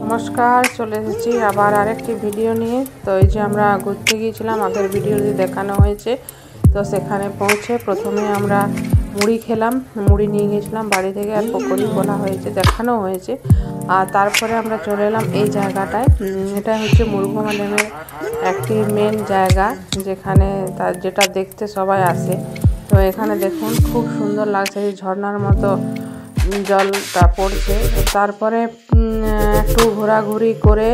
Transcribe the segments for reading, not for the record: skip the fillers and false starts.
नमस्कार चले एसेছি আবার আরেকটি ভিডিও নিয়ে। তো এই যে আমরা ঘুরতে গিয়েছিলাম, আগের ভিডিওতে দেখানো হয়েছে। তো সেখানে পৌঁছে প্রথমে আমরা মুড়ি খেলাম, মুড়ি নিয়ে গেছিলাম বাড়ি থেকে, আর পকোড়ি বলা হয়েছে, দেখানো হয়েছে। আর তারপরে আমরা চলে এলাম এই জায়গাটায়। এটা হচ্ছে মুরুগুমা ড্যামের একটি মেন জায়গা, যেখানে যেটা দেখতে সবাই আসে। তো এখানে দেখুন খুব সুন্দর লাগছে, ঝর্ণার মতো জলটা পড়ছে। তারপরে একটু ঘোরাঘুরি করে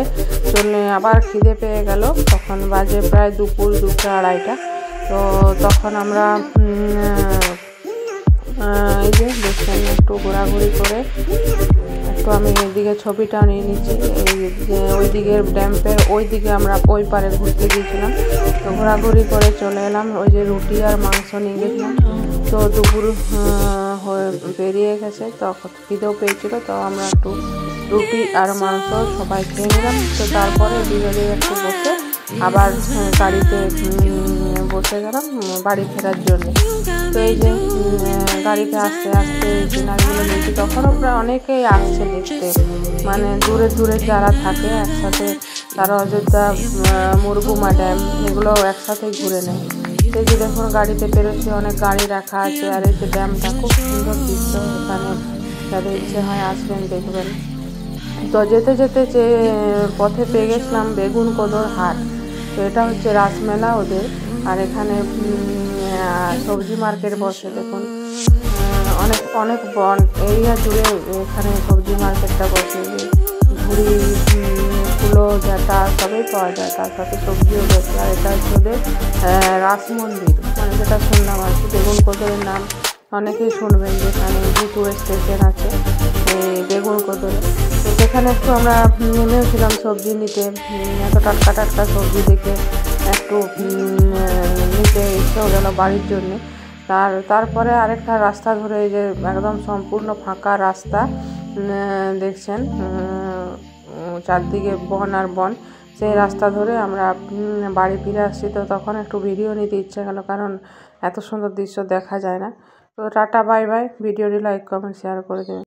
চলে আবার খিদে পেয়ে গেল। তখন বাজে প্রায় দুপুর 2টা 2:30টা। তো তখন আমরা এই যে দেখছেন একটু ঘোরাঘুরি করে একটু আমি এদিকে ছবিটাও নিয়ে নিচ্ছি। ওই দিকের ড্যাম্পের ওই দিকে আমরা ওই পারে ঘুরতে গিয়েছিলাম। তো ঘোরাঘুরি করে চলে এলাম। ওই যে রুটি আর মাংস নিয়ে গেছিলাম। তো দুপুর পেরিয়ে গেছে, তখন খিদেও পেয়েছিল। তো আমরা একটু রুটি আর মাংস সবাই খেয়ে নিলাম। তো তারপরে বিকেলে একটু বসে আবার গাড়িতে বসে গেলাম বাড়ি ফেরার জন্য। তো এই যে গাড়িতে আস্তে আস্তে সিনারিগুলো নিয়েছি, তখনও প্রায় অনেকেই আসছে দেখতে, মানে দূরে দূরে যারা থাকে একসাথে, তারা অযোধ্যা, মুরুগুমা ড্যাম এগুলো একসাথে ঘুরে নেয়। এই যে দেখুন গাড়িতে পেরোচ্ছে, অনেক গাড়ি রাখা আছে। আর এই যে ড্যামটা খুব সুন্দর দৃশ্য, এখানে যাদের ইচ্ছে হয় আসবেন দেখবেন। তো যেতে যেতে যে পথে পেয়ে গেছিলাম বেগুনকোদর হাট। তো এটা হচ্ছে রাসমেলা ওদের। আর এখানে সবজি মার্কেট বসে, দেখুন অনেক অনেক বন এরিয়া জুড়ে এখানে সবজি মার্কেটটা বসে। ঝুড়ি, কুলো, ঝাঁটা সবই পাওয়া যায়, তার সাথে সবজিও বসে। আর এটা হচ্ছে ওদের রাস মন্দির, মানে যেটা শুনলাম আর কি। বেগুনকোদরের নাম অনেকেই শুনবেন, যেখানে ভুতুড়ে স্টেশন আছে বেগুনকোদরে। তো সেখানে একটু আমরা নেমেওছিলাম সবজি নিতে। এত টাটকা টাটকা সবজি দেখে একটু নিতে ইচ্ছে হয়ে গেল বাড়ির জন্যে। তারপরে আরেকটা রাস্তা ধরে, এই যে একদম সম্পূর্ণ ফাঁকা রাস্তা দেখছেন, চারদিকে বন আর বন, সেই রাস্তা ধরে আমরা বাড়ি ফিরে আসছি। তো তখন একটু ভিডিও নিতে ইচ্ছে গেল, কারণ এত সুন্দর দৃশ্য দেখা যায় না। তো টাটা, বাই বাই। ভিডিওটি লাইক, কমেন্ট, শেয়ার করে দেবেন।